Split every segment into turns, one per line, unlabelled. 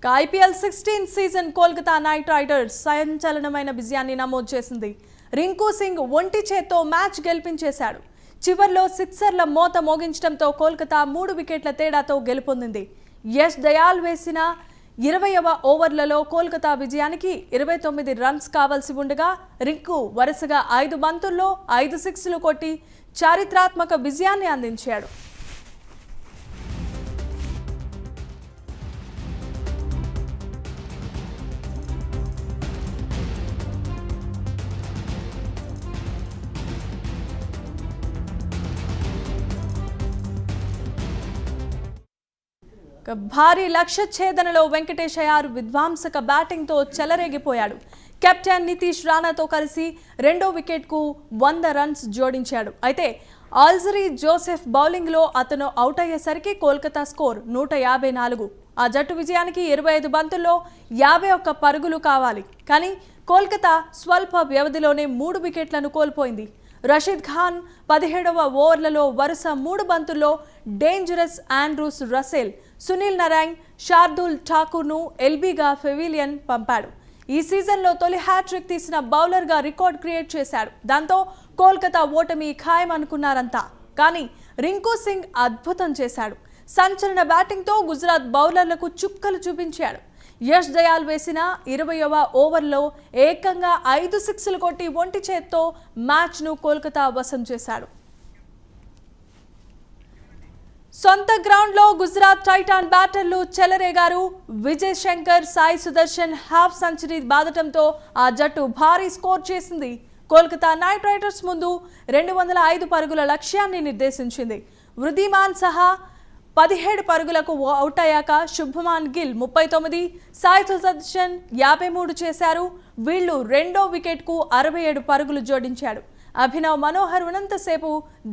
IPL 16 season Kolkata Knight Riders సంచలనమైన విజయాన్ని నమోదు చేసింది. రింకు సింగ్ ఒంటి చేత్తో మ్యాచ్ గెలిపించేశాడు. చివర్లో సిక్సర్ల మోత మోగించడంతో కోల్కతా 3 వికెట్ల తేడాతో గెలుపొందింది. యష్ దయాల్ వేసిన 20వ ఓవర్లలో కోల్కతా విజయానికి 29 రన్స్ కావాల్సి ఉండగా రింకు వరుసగా 5 బంతుల్లో 5 సిక్స్లు కొట్టి చారిత్రాత్మక విజయాన్ని అందించాడు. భారీ లక్ష్య ఛేదనలో వెంకటేష్ అయ్యర్ విధ్వంసక బ్యాటింగ్తో చెలరేగిపోయాడు. కెప్టెన్ నితీష్ రాణాతో కలిసి 2వ వికెట్కు 100 రన్స్ జోడించాడు. అయితే ఆల్జరీ జోసెఫ్ బౌలింగ్లో అతను అవుట్ అయ్యేసరికి కోల్కతా స్కోర్ 154. ఆ జట్టు విజయానికి 25 బంతుల్లో 51 పరుగులు కావాలి. కానీ కోల్కతా స్వల్ప వ్యవధిలోనే 3 వికెట్లను కోల్పోయింది. రషీద్ ఖాన్ 17వ ఓవర్లలో వరుస 3 బంతుల్లో dangerous Andrews Russell, Sunil Narayan, Shardul ఠాకూర్ను ఎల్బీగా పెవిలియన్ పంపాడు. ఈ సీజన్లో తొలి హ్యాట్రిక్ తీసిన బౌలర్గా రికార్డ్ క్రియేట్ చేశాడు. దాంతో కోల్కతా ఓటమి ఖాయం అనుకున్నారంతా. కానీ రింకు సింగ్ అద్భుతం చేశాడు. సంచలన బ్యాటింగ్తో గుజరాత్ బౌలర్లకు చుక్కలు చూపించాడు. యష్ దయాల్ వేసిన 20వ ఓవర్లో ఏకంగా 5 సిక్స్లు కొట్టి ఒంటి చేత్తో మ్యాచ్ను కోల్కతా వశం చేశాడు. సొంత గ్రౌండ్లో గుజరాత్ టైటాన్ బ్యాటర్లు చెలరేగారు. విజయ్ శంకర్, సాయి సుదర్శన్ హాఫ్ సెంచరీ బాదటంతో ఆ జట్టు భారీ స్కోర్ చేసింది. కోల్కతా నైట్ రైడర్స్ ముందు 205 పరుగుల లక్ష్యాన్ని నిర్దేశించింది. వృద్ధిమాన్ సహా 17 పరుగులకు అవుట్ అయ్యాక శుభ్మాన్ గిల్ 39, సాయి సుదర్శన్ 53 చేశారు. వీళ్లు 2వ వికెట్కు 67 పరుగులు జోడించాడు. అభినవ్ మనోహర్ ఉన్నంతసేపు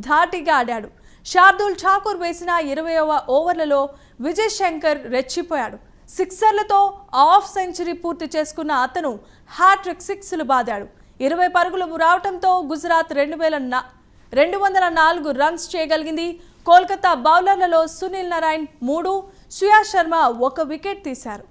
ధాటిగా ఆడాడు. శార్దూల్ ఠాకూర్ వేసిన 20వ ఓవర్లలో విజయ్ శంకర్ రెచ్చిపోయాడు. సిక్సర్లతో హాఫ్ సెంచరీ పూర్తి చేసుకున్న అతను హ్యాట్రిక్ సిక్స్లు బాదాడు. 20 పరుగులు రావడంతో గుజరాత్ 204 రన్స్ చేయగలిగింది. కోల్కతా బౌలర్లలో సునీల్ నారాయణ్ 3, శ్రేయాస్ శర్మ 1 వికెట్ తీశారు.